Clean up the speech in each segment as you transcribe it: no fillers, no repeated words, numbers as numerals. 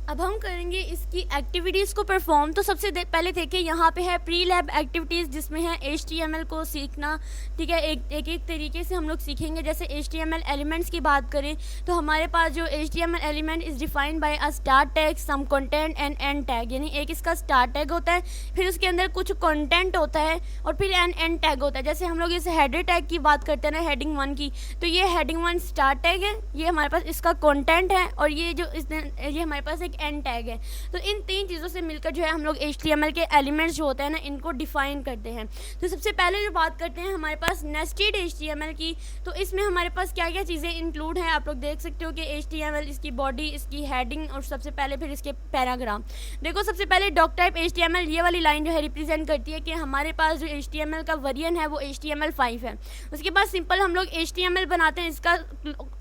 अब हम करेंगे इसकी एक्टिविटीज़ को परफॉर्म। तो सबसे पहले देखिए यहाँ पे है प्री लैब एक्टिविटीज़, जिसमें है HTML को सीखना। ठीक है, एक एक तरीके से हम लोग सीखेंगे। जैसे HTML एलिमेंट्स की बात करें तो हमारे पास जो HTML element is defined by a start tag, some content and end tag. यानी एक इसका स्टार्ट टैग होता है, फिर उसके अंदर कुछ कंटेंट होता है और फिर एंड टैग होता है। जैसे हम लोग इस हेडर टैग की बात करते हैं ना, हेडिंग 1 की, तो ये हेडिंग 1 स्टार्ट टैग है, ये हमारे पास इसका कंटेंट है, और ये जो ये हमारे पास एक एंड टैग है। तो इन तीन चीज़ों से मिलकर जो है हम लोग HTML के एलिमेंट्स जो होते हैं ना, इनको डिफाइन करते हैं। तो सबसे पहले जो बात करते हैं हमारे पास नेस्टेड HTML की, तो इसमें हमारे पास क्या क्या चीज़ें इंक्लूड हैं आप लोग देख सकते हो कि HTML, इसकी बॉडी, इसकी हेडिंग, और सबसे पहले फिर इसके पैराग्राफ। देखो सबसे पहले डॉक टाइप HTML, ये वाली लाइन जो है रिप्रेजेंट करती है कि हमारे पास जो HTML का वर्जन है वो HTML5 है। उसके बाद सिंपल हम लोग HTML बनाते हैं, इसका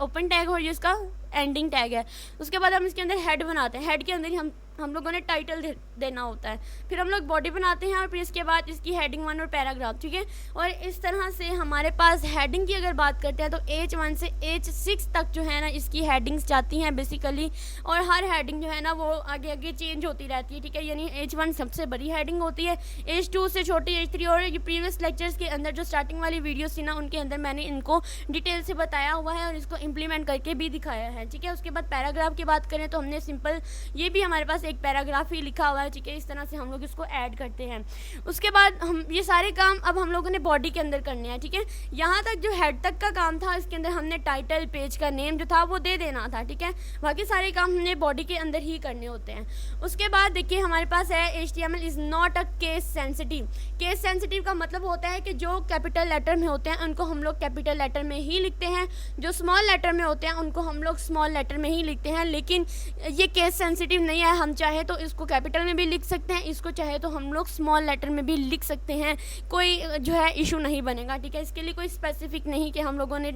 ओपन टैग और जिसका एंडिंग टैग है। उसके बाद हम इसके अंदर हेड बनाते हैं, हेड के अंदर ही हम लोगों ने टाइटल देना होता है। फिर हम लोग बॉडी बनाते हैं और फिर इसके बाद इसकी हेडिंग 1 और पैराग्राफ। ठीक है, और इस तरह से हमारे पास हेडिंग की अगर बात करते हैं तो H1 से H6 तक जो है ना इसकी हेडिंग्स जाती हैं बेसिकली, और हर हेडिंग जो है ना वो आगे आगे चेंज होती रहती है। ठीक है, यानी H1 सबसे बड़ी हेडिंग होती है, H2 से छोटी H3, और ये प्रीवियस लेक्चर्स के अंदर जो स्टार्टिंग वाली वीडियोस थी ना उनके अंदर मैंने इनको डिटेल से बताया हुआ है और इसको इम्प्लीमेंट करके भी दिखाया है। ठीक है, उसके बाद पैराग्राफ की बात करें तो हमने सिंपल ये भी हमारे पास एक पैराग्राफ ही लिखा हुआ है। ठीक है, इस तरह से हम लोग इसको ऐड करते हैं। उसके बाद हम ये सारे काम अब हम लोगों ने बॉडी के अंदर करने हैं। ठीक है, यहाँ तक जो हेड तक का काम था इसके अंदर हमने टाइटल, पेज का नेम जो था वो दे देना था। ठीक है, बाकी सारे काम हमने बॉडी के अंदर ही करने होते हैं। उसके बाद देखिए हमारे पास है HTML is not a case sensitive. Case sensitive का मतलब होता है कि जो कैपिटल लेटर में होते हैं उनको हम लोग कैपिटल लेटर में ही लिखते हैं, जो स्मॉल लेटर में होते हैं उनको हम लोग स्मॉल लेटर में ही लिखते हैं। लेकिन ये केस सेंसिटिव नहीं है, हम चाहे तो इसको कैपिटल में भी लिख सकते हैं, इसको चाहे तो हम लोग स्मॉल लेटर में भी लिख सकते हैं, कोई जो है इशू नहीं बनेगा। ठीक है, इसके लिए कोई स्पेसिफिक नहीं कि हम लोगों ने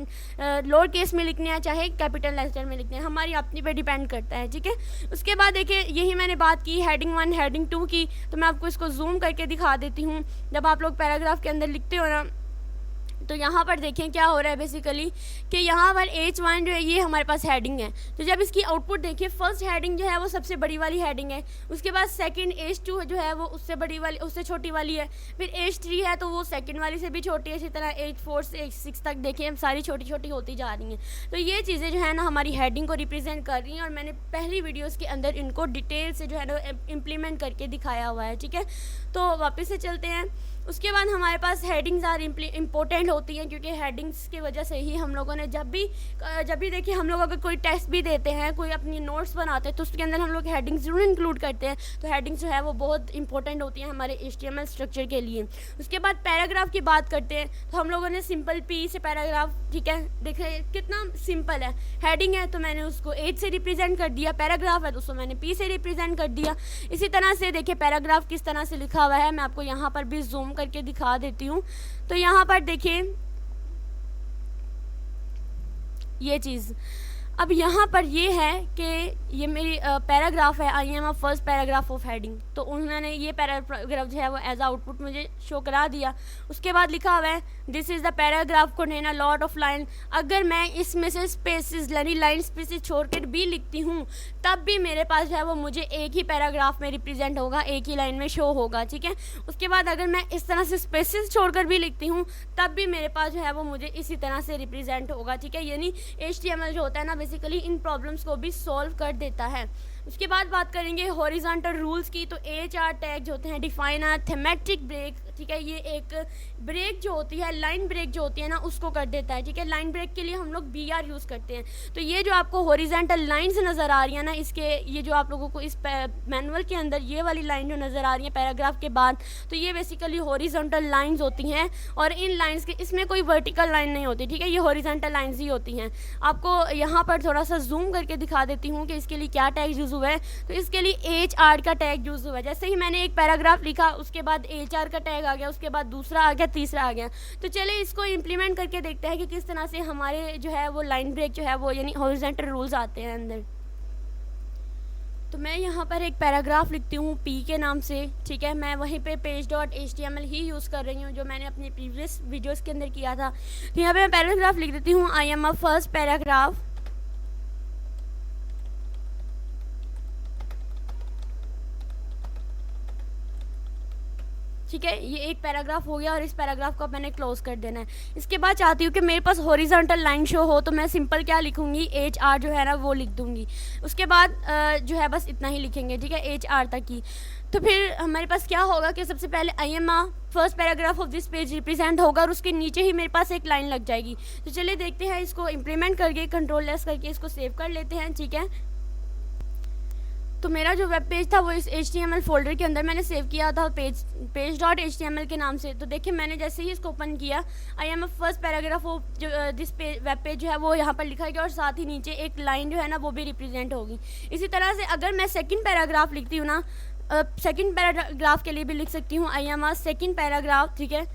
लोअर केस में लिखने हैं चाहे कैपिटल लेटर में लिखने हैं, हमारी अपनी पे डिपेंड करता है। ठीक है, उसके बाद देखिए यही मैंने बात की हेडिंग 1 हेडिंग 2 की, तो मैं आपको इसको जूम करके दिखा देती हूँ। जब आप लोग पैराग्राफ के अंदर लिखते हो ना तो यहाँ पर देखें क्या हो रहा है बेसिकली कि यहाँ पर H1 जो है ये हमारे पास हेडिंग है। तो जब इसकी आउटपुट देखिए, फर्स्ट हेडिंग जो है वो सबसे बड़ी वाली हेडिंग है, उसके बाद सेकंड H2 जो है वो उससे बड़ी वाली, उससे छोटी वाली है, फिर H3 है तो वो सेकंड वाली से भी छोटी है। इसी तरह H4 से H6 तक देखिए सारी छोटी छोटी होती जा रही हैं। तो ये चीज़ें जो है ना हमारी हेडिंग को रिप्रेजेंट कर रही हैं, और मैंने पहली वीडियोज़ के अंदर इनको डिटेल से जो है ना इम्प्लीमेंट करके दिखाया हुआ है। ठीक है, तो वापस से चलते हैं। उसके बाद हमारे पास हेडिंग्स आर इम्पोर्टेंट होती हैं, क्योंकि हेडिंग्स की वजह से ही हम लोगों ने जब भी देखिए हम लोग अगर कोई टेस्ट भी देते हैं, कोई अपनी नोट्स बनाते हैं तो उसके अंदर हम लोग हेडिंग्स ज़रूर इंक्लूड करते हैं। तो हेडिंग्स जो है वो बहुत इंपॉर्टेंट होती हैं हमारे HTML स्ट्रक्चर के लिए। उसके बाद पैराग्राफ की बात करते हैं तो हम लोगों ने सिंपल P से पैराग्राफ, ठीक है, देखिए कितना सिंपल है। हेडिंग है तो मैंने उसको H से रिप्रेजेंट कर दिया, पैराग्राफ है तो उसको मैंने P से रिप्रेजेंट कर दिया। इसी तरह से देखिए पैराग्राफ किस तरह से लिखा हुआ है, मैं आपको यहाँ पर भी जूम करके दिखा देती हूँ। तो यहाँ पर देखिए ये चीज़, अब यहाँ पर ये है कि ये मेरी पैराग्राफ है, I am a first paragraph of heading, तो उन्होंने ये पैराग्राफ जो है वो एज आउटपुट मुझे शो करा दिया। उसके बाद लिखा हुआ है this is the paragraph contain a lot of line. अगर मैं इसमें से स्पेसिस यानी लाइन स्पेसिस छोड़कर भी लिखती हूँ तब भी मेरे पास जो है वो मुझे एक ही पैराग्राफ में रिप्रेजेंट होगा, एक ही लाइन में शो होगा। ठीक है, उसके बाद अगर मैं इस तरह से स्पेसिस छोड़कर भी लिखती हूँ तब भी मेरे पास जो है वो मुझे इसी तरह से रिप्रेजेंट होगा। ठीक है, यानी HTML जो होता है ना बेसिकली इन प्रॉब्लम्स को भी सॉल्व कर देता है। उसके बाद बात करेंगे हॉरिजॉन्टल रूल्स की, तो HR टैग जो होते हैं डिफाइन अ थेमेटिक ब्रेक। ठीक है, ये एक ब्रेक जो होती है, लाइन ब्रेक जो होती है ना उसको कर देता है। ठीक है, लाइन ब्रेक के लिए हम लोग BR यूज़ करते हैं। तो ये जो आपको हॉरिजॉन्टल लाइंस नज़र आ रही है ना, इसके ये जो आप लोगों को इस मैनुअल के अंदर ये वाली लाइन जो नज़र आ रही है पैराग्राफ के बाद, तो ये बेसिकली हॉरिजॉन्टल लाइंस होती हैं, और इन लाइंस के इसमें कोई वर्टिकल लाइन नहीं होती। ठीक है, ये हॉरिजॉन्टल लाइंस ही होती हैं। आपको यहाँ पर थोड़ा सा जूम करके दिखा देती हूँ कि इसके लिए क्या टैग यूज़ हुआ है। तो इसके लिए HR का टैग यूज़ हुआ है। जैसे ही मैंने एक पैराग्राफ लिखा उसके बाद HR का टैग आ गया, उसके बाद दूसरा आ गया, तीसरा आ गया। तो चलिए इसको इम्प्लीमेंट करके देखते हैं कि किस तरह से हमारे जो है वो लाइन ब्रेक जो है वो यानी हॉरिजॉन्टल रूल्स आते हैं अंदर। तो मैं यहाँ पर एक पैराग्राफ लिखती हूँ P के नाम से। ठीक है, मैं वहीं पे page.html ही यूज़ कर रही हूँ जो मैंने अपनी प्रीवियस वीडियोस के अंदर किया था। तो यहाँ पे मैं पैराग्राफ लिख देती हूँ I am a first paragraph ठीक है, ये एक पैराग्राफ हो गया और इस पैराग्राफ को मैंने क्लोज कर देना है। इसके बाद चाहती हूँ कि मेरे पास हॉरिजॉन्टल लाइन शो हो, तो मैं सिंपल क्या लिखूँगी, HR जो है ना वो लिख दूँगी। उसके बाद जो है बस इतना ही लिखेंगे, ठीक है, HR तक ही। तो फिर हमारे पास क्या होगा कि सबसे पहले first paragraph of this page represent होगा और उसके नीचे ही मेरे पास एक लाइन लग जाएगी। तो चलिए देखते हैं, इसको इम्प्लीमेंट करके कंट्रोल S करके इसको सेव कर लेते हैं, ठीक है। तो मेरा जो वेब पेज था वो इस HTML फोल्डर के अंदर मैंने सेव किया था page.html के नाम से। तो देखिए मैंने जैसे ही इसको ओपन किया, फर्स्ट पैराग्राफ ऑफ जो दिस वेब पेज जो है वो यहाँ पर लिखा गया और साथ ही नीचे एक लाइन जो है ना वो भी रिप्रेजेंट होगी। इसी तरह से अगर मैं सेकंड पैराग्राफ लिखती हूँ ना, सेकंड पैराग्राफ के लिए भी लिख सकती हूँ सेकंड पैराग्राफ, ठीक है।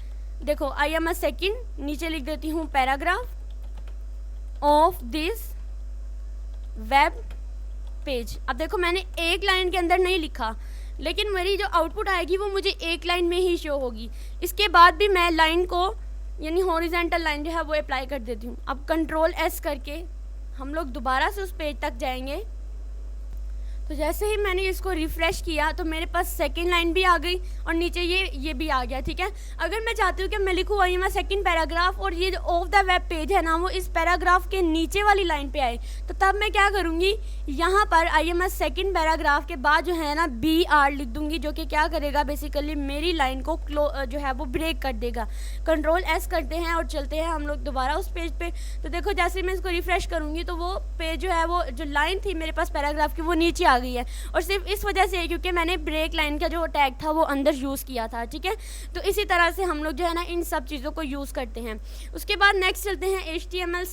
देखो सेकंड, नीचे लिख देती हूँ paragraph of this web page. अब देखो मैंने एक लाइन के अंदर नहीं लिखा, लेकिन मेरी जो आउटपुट आएगी वो मुझे एक लाइन में ही शो होगी। इसके बाद भी मैं लाइन को यानी हॉरिजॉन्टल लाइन जो है वो अप्लाई कर देती हूँ। अब कंट्रोल S करके हम लोग दोबारा से उस पेज तक जाएंगे। तो जैसे ही मैंने इसको रिफ़्रेश किया तो मेरे पास सेकंड लाइन भी आ गई और नीचे ये भी आ गया, ठीक है। अगर मैं चाहती हूँ कि मैं लिखूँ आई एम सेकंड पैराग्राफ और ये जो ऑफ द वेब पेज है ना वो इस पैराग्राफ के नीचे वाली लाइन पे आए, तो तब मैं क्या करूँगी, यहाँ पर आई एम सेकंड पैराग्राफ के बाद जो है ना BR लिख दूँगी, जो कि क्या करेगा, बेसिकली मेरी लाइन को जो है वो ब्रेक कर देगा। कंट्रोल S करते हैं और चलते हैं हम लोग दोबारा उस पेज पे। तो देखो जैसे मैं इसको रिफ़्रेश करूँगी तो वो पेज जो है वो जो लाइन थी मेरे पास पैराग्राफ की वो नीचे आ गई है, और सिर्फ इस वजह से क्योंकि मैंने ब्रेक लाइन का जो टैग था वो अंदर यूज़ किया था, ठीक है। तो इसी तरह से हम लोग जो है ना इन सब चीज़ों को यूज़ करते हैं। उसके बाद नेक्स्ट चलते हैं HTML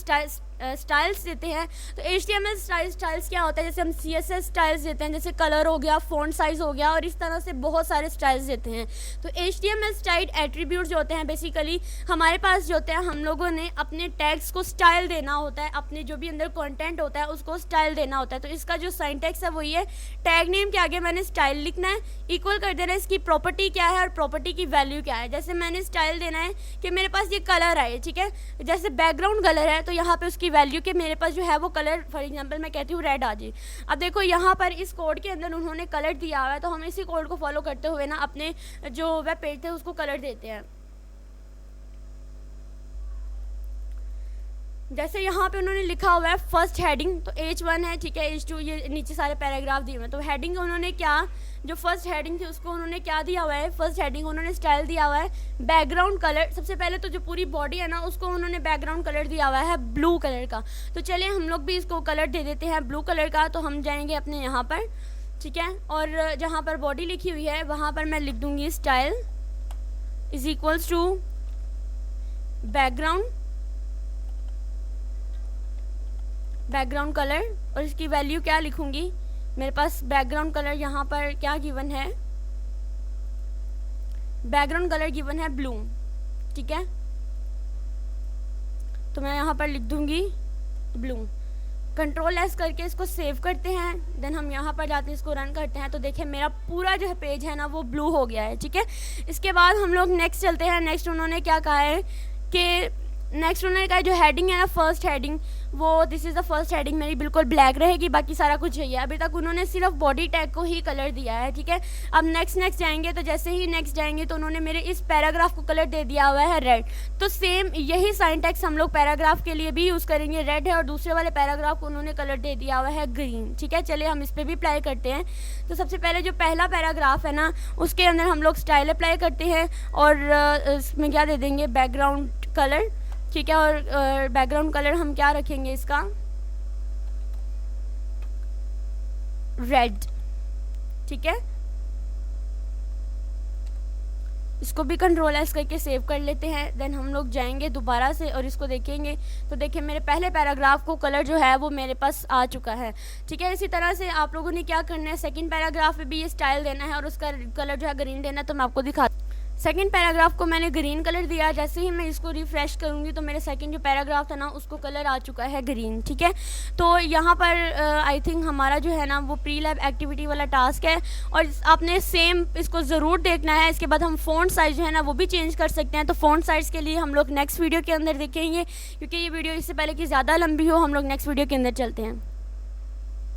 स्टाइल्स देते हैं। तो HTML स्टाइल्स क्या होता है, जैसे हम CSS स्टाइल्स देते हैं, जैसे कलर हो गया, फॉन्ट साइज़ हो गया, और इस तरह से बहुत सारे स्टाइल्स देते हैं। तो HTML स्टाइल एट्रीब्यूट जो होते हैं, बेसिकली हमारे पास जो होते हैं, हम लोगों ने अपने टैग्स को स्टाइल देना होता है, अपने जो भी अंदर कंटेंट होता है उसको स्टाइल देना होता है। तो इसका जो सिंटैक्स है वो ये, टैग नेम के आगे मैंने स्टाइल लिखना है, इक्वल कर देना है इसकी प्रॉपर्टी क्या है और प्रॉपर्टी की वैल्यू क्या है। जैसे मैंने स्टाइल देना है कि मेरे पास ये कलर आए, ठीक है, जैसे बैकग्राउंड कलर है तो यहाँ पे उसकी वैल्यू के मेरे पास जो है वो कलर, फॉर एग्जांपल मैं कहती हूँ रेड आ जाए। अब देखो यहाँ पर इस कोड के अंदर उन्होंने कलर दिया हुआ है, तो हम इसी कोड को फॉलो करते हुए ना अपने जो वेब पेज थे उसको कलर देते हैं। जैसे यहाँ पे उन्होंने लिखा हुआ है फर्स्ट हेडिंग, तो H1 है, ठीक है, H2, ये नीचे सारे पैराग्राफ दिए हुए हैं। तो हेडिंग उन्होंने क्या, जो फर्स्ट हेडिंग थी उसको उन्होंने क्या दिया हुआ है, फर्स्ट हेडिंग उन्होंने स्टाइल दिया हुआ है बैकग्राउंड कलर। सबसे पहले तो जो पूरी बॉडी है ना उसको उन्होंने बैकग्राउंड कलर दिया हुआ है ब्लू कलर का। तो चलिए हम लोग भी इसको कलर दे देते हैं ब्लू कलर का। तो हम जाएंगे अपने यहाँ पर, ठीक है, और जहाँ पर बॉडी लिखी हुई है वहाँ पर मैं लिख दूँगी style is equals to background colour, और इसकी वैल्यू क्या लिखूंगी, मेरे पास बैकग्राउंड कलर यहाँ पर क्या गिवन है, बैकग्राउंड कलर गिवन है ब्लू, ठीक है। तो मैं यहाँ पर लिख दूंगी ब्लू। कंट्रोल S करके इसको सेव करते हैं, देन हम यहाँ पर जाते हैं इसको रन करते हैं। तो देखिए मेरा पूरा जो है पेज है ना वो ब्लू हो गया है, ठीक है। इसके बाद हम लोग नेक्स्ट चलते हैं। नेक्स्ट उन्होंने क्या कहा है कि उन्होंने कहा जो हेडिंग है ना, फर्स्ट हेडिंग, वो this is the first heading मेरी बिल्कुल ब्लैक रहेगी, बाकी सारा कुछ है। अभी तक उन्होंने सिर्फ बॉडी टैग को ही कलर दिया है, ठीक है। अब नेक्स्ट जाएंगे, तो जैसे ही नेक्स्ट जाएंगे तो उन्होंने मेरे इस पैराग्राफ को कलर दे दिया हुआ है रेड। तो सेम यही सिंटैक्स हम लोग पैराग्राफ के लिए भी यूज़ करेंगे, रेड है, और दूसरे वाले पैराग्राफ को उन्होंने कलर दे दिया हुआ है ग्रीन, ठीक है। चलिए हम इस पर भी अप्लाई करते हैं। तो सबसे पहले जो पहला पैराग्राफ है ना उसके अंदर हम लोग स्टाइल अप्लाई करते हैं, और इसमें क्या दे देंगे, बैकग्राउंड कलर, ठीक है। और बैकग्राउंड कलर हम क्या रखेंगे इसका, रेड, ठीक है। इसको भी कंट्रोल S करके सेव कर लेते हैं। देन हम लोग जाएंगे दोबारा से और इसको देखेंगे, तो देखिए मेरे पहले पैराग्राफ को कलर जो है वो मेरे पास आ चुका है, ठीक है। इसी तरह से आप लोगों ने क्या करना है, सेकंड पैराग्राफ पे भी ये स्टाइल देना है और उसका कलर जो है ग्रीन देना है। तो मैं आपको दिखा, सेकंड पैराग्राफ को मैंने ग्रीन कलर दिया। जैसे ही मैं इसको रिफ्रेश करूँगी तो मेरे सेकंड जो पैराग्राफ था ना उसको कलर आ चुका है ग्रीन, ठीक है। तो यहाँ पर आई थिंक हमारा जो है ना वो प्री लैब एक्टिविटी वाला टास्क है, और आपने सेम इसको ज़रूर देखना है। इसके बाद हम फ़ॉन्ट साइज़ जो है ना वो भी चेंज कर सकते हैं। तो फ़ॉन्ट साइज़ के लिए हम लोग नेक्स्ट वीडियो के अंदर देखेंगे, क्योंकि ये वीडियो इससे पहले कि ज़्यादा लंबी हो, हम लोग नेक्स्ट वीडियो के अंदर चलते हैं।